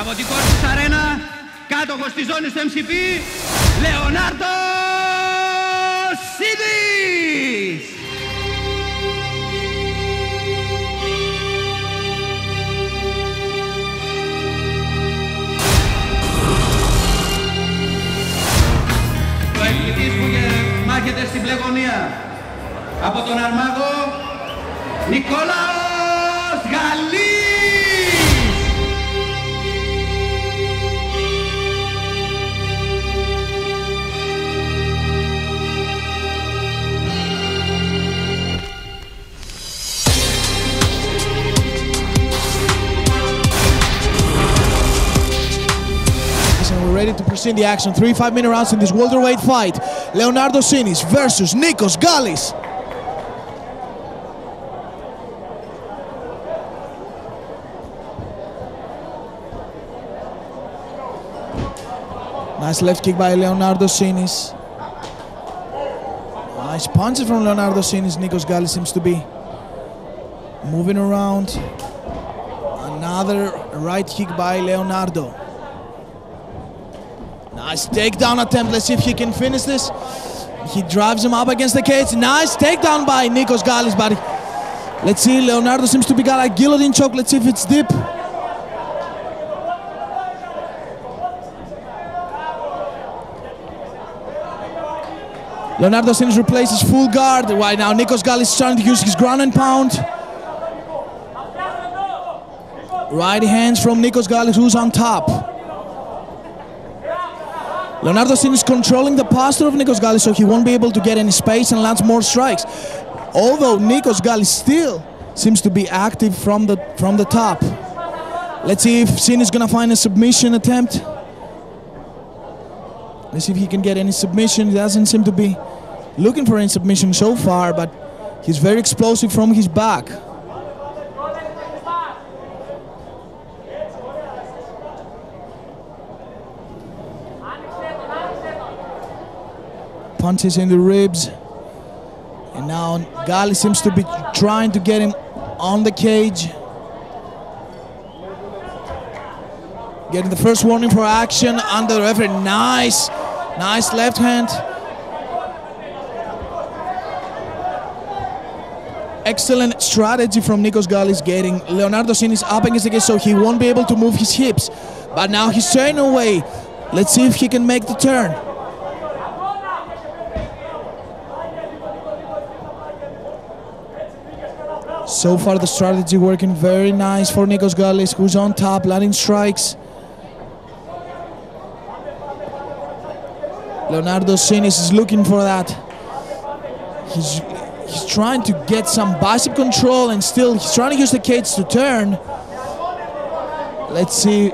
Από την κόρη της αρένα, κάτοχος της ζώνης του MCP, Λεονάρδο Σίνη! Το εκπληκτής που μάχεται στην μπλε γωνία, από τον Αρμάδο, Νικόλαος Γαλλής! We're ready to proceed the action. 3 5-minute rounds in this welterweight fight. Leonardo Sínη versus Nikos Gallis. Nice left kick by Leonardo Sínη. Nice punches from Leonardo Sínη. Nikos Gallis seems to be moving around. Another right kick by Leonardo. Nice takedown attempt. Let's see if he can finish this. He drives him up against the cage. Nice takedown by Nikos Gallis, but let's see. Leonardo seems to be got a guillotine choke. Let's see if it's deep. Leonardo Sínη replaces full guard. Right now, Nikos Gallis is trying to use his ground and pound. Right hands from Nikos Gallis, who's on top. Leonardo Sínη is controlling the posture of Nikos Gallis, so he won't be able to get any space and lands more strikes. Although Nikos Gallis still seems to be active from the top. Let's see if Sínη is gonna find a submission attempt. Let's see if he can get any submission. He doesn't seem to be looking for any submission so far, but he's very explosive from his back. Punches in the ribs, and now Gallis seems to be trying to get him on the cage. Getting the first warning for action under the referee. Nice left hand. Excellent strategy from Nikos Gallis, getting Leonardo Sínη up against the cage so he won't be able to move his hips. But now he's turning away. Let's see if he can make the turn. So far the strategy working very nice for Nikos Gallis, who's on top, landing strikes. Leonardo Sínη is looking for that. He's trying to get some bicep control, and still he's trying to use the cage to turn. Let's see.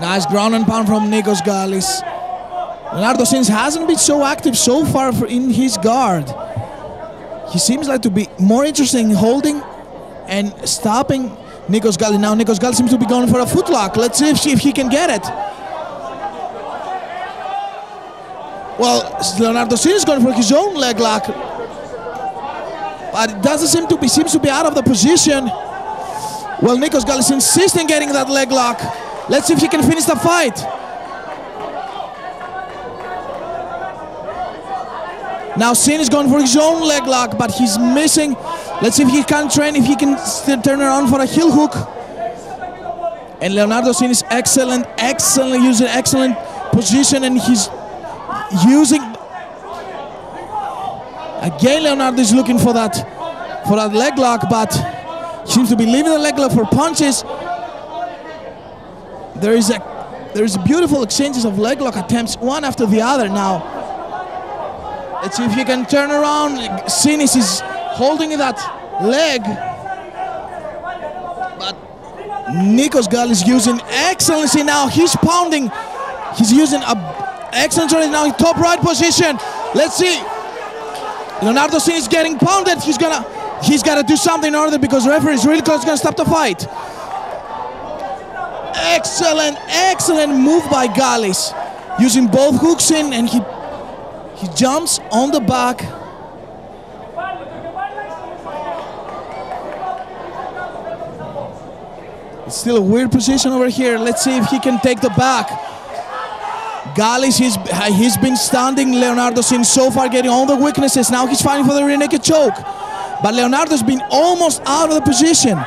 Nice ground and pound from Nikos Gallis. Leonardo Sínη hasn't been so active so far in his guard. He seems like to be more interested in holding and stopping Nikos Gallis. Now Nikos Gallis seems to be going for a footlock. Let's see if he can get it. Well, Leonardo Sínη is going for his own leg lock, but it doesn't seems to be out of the position. Well, Nikos Gallis insists in getting that leg lock. Let's see if he can finish the fight. Now Sínη is going for his own leg lock, but he's missing. Let's see if he can train, if he can still turn around for a heel hook. And Leonardo Sínη is excellent using excellent position, and he's using. Again, Leonardo is looking for that leg lock, but he seems to be leaving the leg lock for punches. There is beautiful exchanges of leg lock attempts, one after the other now. Let's see if he can turn around. Sínη is holding that leg, but Nikos Gallis is using excellency now. He's pounding. He's using a excellent right now in top right position. Let's see. Leonardo Sínη is getting pounded. He's gotta do something in order, because the referee is really close. He's gonna stop the fight. Excellent move by Gallis, using both hooks in, and he jumps on the back. It's still a weird position over here. Let's see if he can take the back. Gallis, he's been standing Leonardo Sínη so far, getting all the weaknesses. Now he's fighting for the rear naked choke. But Leonardo's been almost out of the position.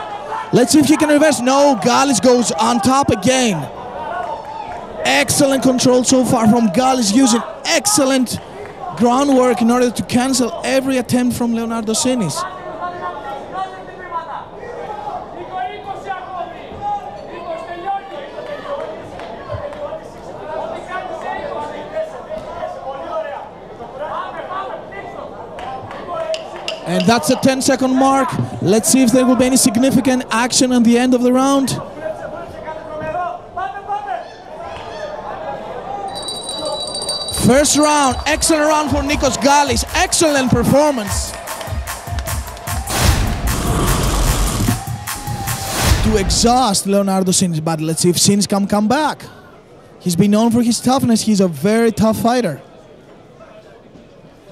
Let's see if he can reverse. No, Gallis goes on top again. Excellent control so far from Gallis, using excellent groundwork in order to cancel every attempt from Leonardo Sínη. And that's the 10-second mark. Let's see if there will be any significant action at the end of the round. First round, excellent round for Nikos Gallis. Excellent performance. To exhaust Leonardo Sínη, but let's see if Sínη can come back. He's been known for his toughness. He's a very tough fighter.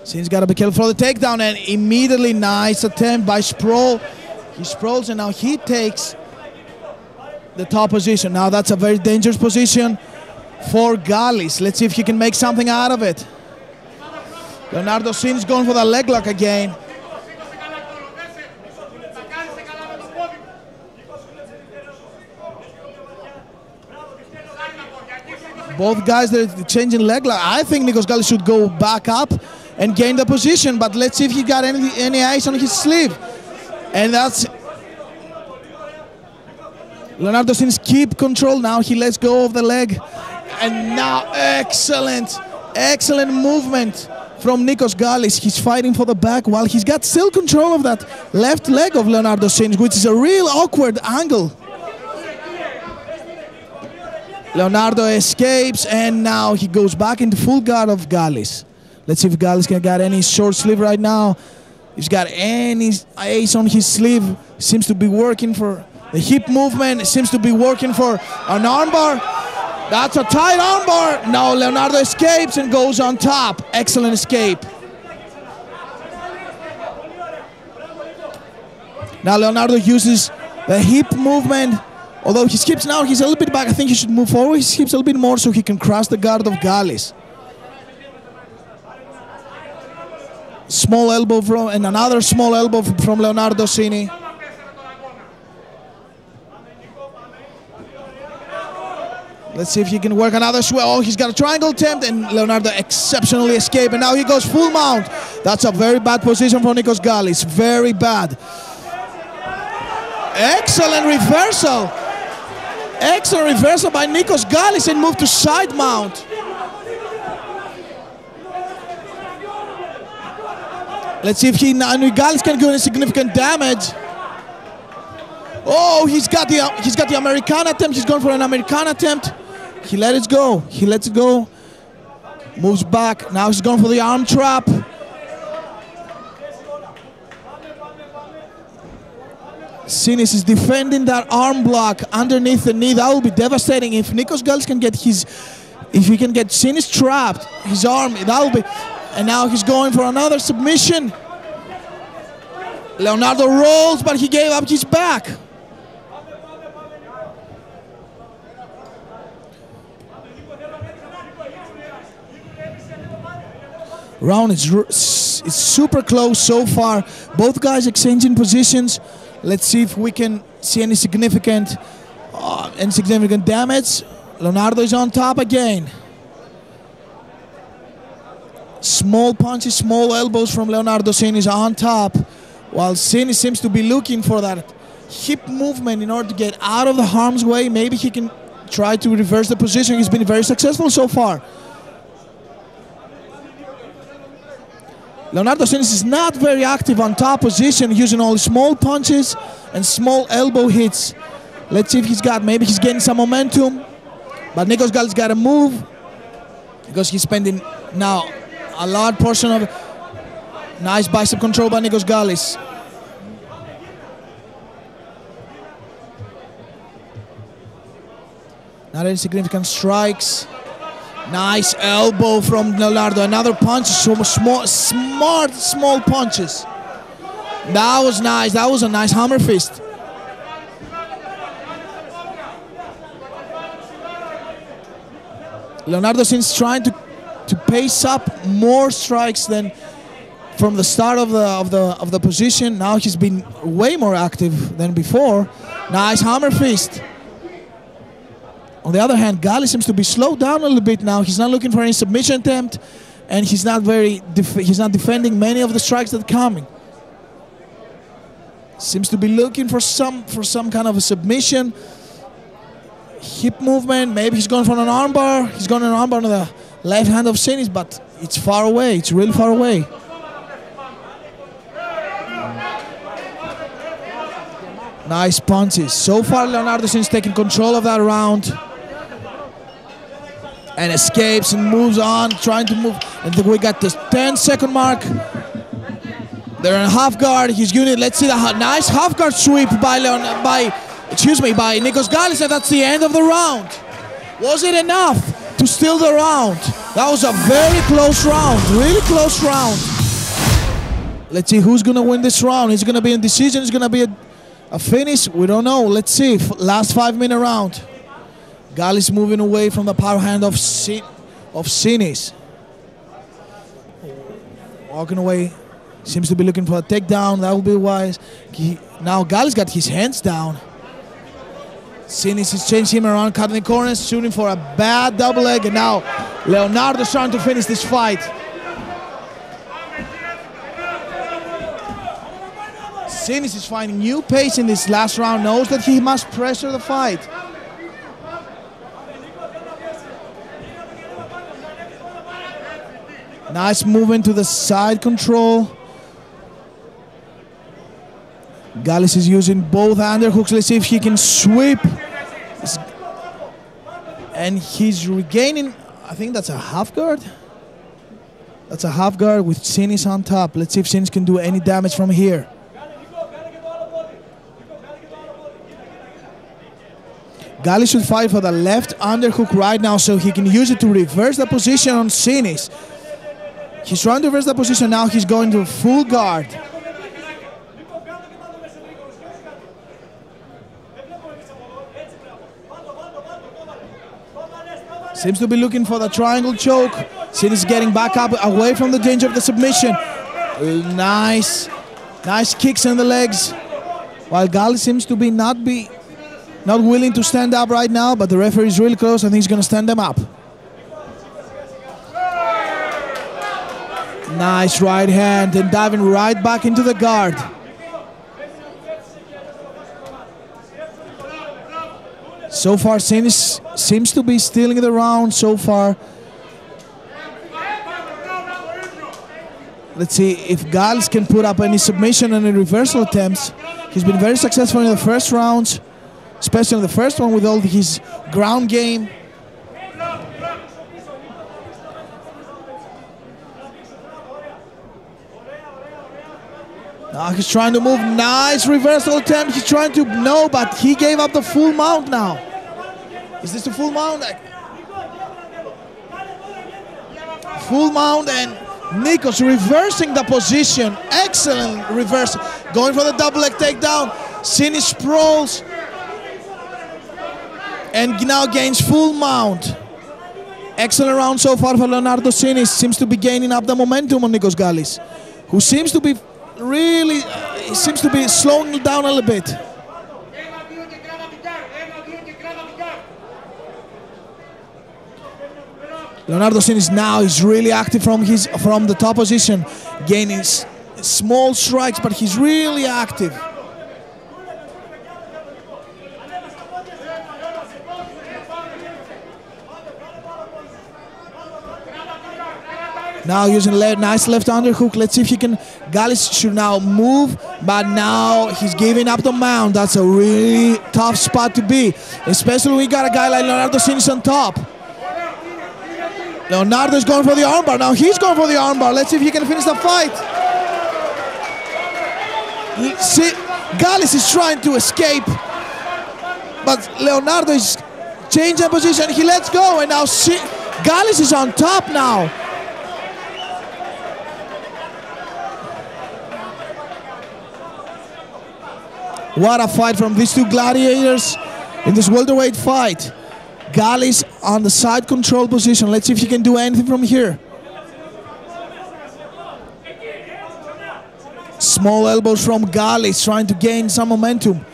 Sín's got to be careful for the takedown, and immediately nice attempt by Sprawl. He sprawls and now he takes the top position. Now that's a very dangerous position for Gallis. Let's see if he can make something out of it. Leonardo Sín's going for the leg lock again. Both guys, they're changing leg lock. I think Nikos Gallis should go back up and gain the position, but let's see if he got any ice on his sleeve. And that's Leonardo Sín's keep control. Now he lets go of the leg, and now excellent movement from Nikos Gallis. He's fighting for the back while he's got still control of that left leg of Leonardo Sínη, which is a real awkward angle. Leonardo escapes, and now he goes back into full guard of Gallis. Let's see if Gallis can get any short sleeve right now. If he's got any ace on his sleeve, seems to be working for the hip movement. It seems to be working for an armbar. That's a tight armbar. No, Leonardo escapes and goes on top. Excellent escape. Now Leonardo uses the hip movement. Although he skips now, he's a little bit back. I think he should move forward. He skips a little bit more so he can cross the guard of Gallis. Small elbow from, and another small elbow from Leonardo Sínη. Let's see if he can work another swing. Oh, he's got a triangle attempt, and Leonardo exceptionally escaped. And now he goes full mount. That's a very bad position for Nikos Gallis. Very bad. Excellent reversal. Excellent reversal by Nikos Gallis and move to side mount. Let's see if Gallis can do any significant damage. Oh, he's got the American attempt. He's going for an American attempt. He let it go. He lets it go. Moves back. Now he's going for the arm trap. Sinis is defending that arm block underneath the knee. That will be devastating if Nikos Gallis can get if he can get Sinis trapped, his arm, that will be. And now he's going for another submission. Leonardo rolls, but he gave up his back. Round is super close so far. Both guys exchanging positions. Let's see if we can see any significant damage. Leonardo is on top again. Small punches, small elbows from Leonardo Sínη is on top, while Sínη seems to be looking for that hip movement in order to get out of the harm's way. Maybe he can try to reverse the position. He's been very successful so far. Leonardo Sínη is not very active on top position, using only small punches and small elbow hits. Let's see if maybe he's getting some momentum. But Nikos Gallis got to move because he's spending now a large portion of nice bicep control by Nikos Gallis. Not any significant strikes. Nice elbow from Leonardo. Another punch. So small punches. That was nice. That was a nice hammer fist. Leonardo Sínη is trying to pace up more strikes than from the start of the position. Now he's been way more active than before. Nice hammer fist. On the other hand, Gallis seems to be slowed down a little bit now. He's not looking for any submission attempt, and he's not defending many of the strikes that are coming. Seems to be looking for some kind of a submission. Hip movement, maybe he's going for an armbar. He's going for an armbar on the left hand of Sínη, but it's far away. It's really far away. Nice punches. So far, Leonardo Sínη is taking control of that round. And escapes and moves on, trying to move. And we got the 10-second mark. They're in half guard. He's doing it. Let's see the nice half guard sweep by Nikos Gallis, and that's the end of the round. Was it enough to steal the round? That was a very close round, really close round. Let's see who's gonna win this round. Is it gonna be a decision? Is it gonna be a finish? We don't know. Let's see. Last 5-minute round. Gallis moving away from the power hand of Sínη. Walking away. Seems to be looking for a takedown. That will be wise. Now Gallis got his hands down. Sínη is changing him around, cutting the corners, shooting for a bad double leg. And now Leonardo is trying to finish this fight. Sínη is finding new pace in this last round. Knows that he must pressure the fight. Nice movement to the side control. Gallis is using both underhooks. Let's see if he can sweep. And he's regaining, I think that's a half guard. That's a half guard with Sínη on top. Let's see if Sínη can do any damage from here. Gallis should fight for the left underhook right now so he can use it to reverse the position on Sínη. He's trying to reverse the position now. He's going to full guard. Seems to be looking for the triangle choke. Sínη is getting back up away from the danger of the submission. Nice kicks in the legs. While Gallis seems to be not willing to stand up right now, but the referee is really close. I think he's going to stand them up. Nice right hand and diving right back into the guard. So far, Sínη seems to be stealing the round so far. Let's see if Gallis can put up any submission and any reversal attempts. He's been very successful in the first rounds, especially in the first one with all his ground game. Now he's trying to move. Nice reversal attempt. He's trying to, no, but he gave up the full mount now. Is this the full mount? Full mount, and Nikos reversing the position. Excellent reverse. Going for the double leg takedown. Sínη sprawls and now gains full mount. Excellent round so far for Leonardo Sínη. Seems to be gaining up the momentum on Nikos Gallis, who seems to be slowing down a little bit. Leonardo Sínη now is really active from the top position, gaining small strikes, but he's really active. Now using nice left underhook. Let's see if he can. Gallis should now move, but now he's giving up the mount. That's a really tough spot to be, especially when we got a guy like Leonardo Sínη on top. Leonardo is going for the armbar. Now he's going for the armbar. Let's see if he can finish the fight. See, Gallis is trying to escape, but Leonardo is changing position. He lets go, and now Gallis is on top now. What a fight from these two gladiators in this welterweight fight. Gallis on the side control position. Let's see if he can do anything from here. Small elbows from Gallis, trying to gain some momentum.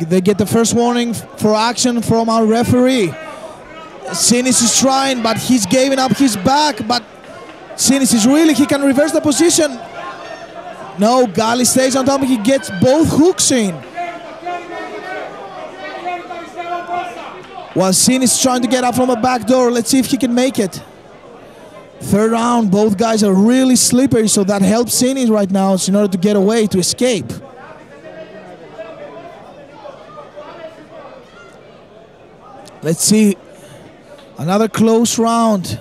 They get the first warning for action from our referee. SINIS is trying, but he's giving up his back. But SINIS is really, he can reverse the position. No, Gallis stays on top, he gets both hooks in. While SINIS is trying to get up from a back door, let's see if he can make it. Third round, both guys are really slippery, so that helps SINIS right now in order to get away, to escape. Let's see, another close round.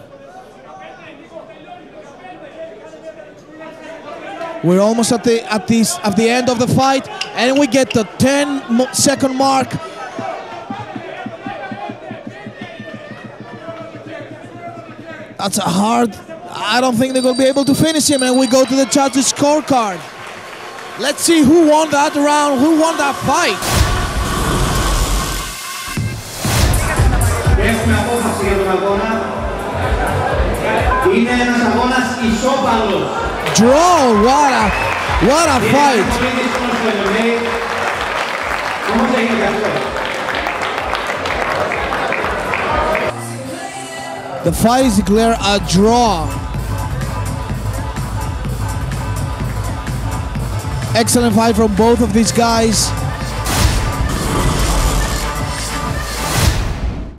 We're almost at the end of the fight, and we get the 10-second mark. That's a hard. I don't think they're going to be able to finish him, and we go to the judges' scorecard. Let's see who won that round, who won that fight. Έχουμε απόφαση για τον αγώνα. Είναι ένας αγώνας ισόπαλος. Draw, what a fight. The fight is declared a draw. Excellent fight from both of these guys.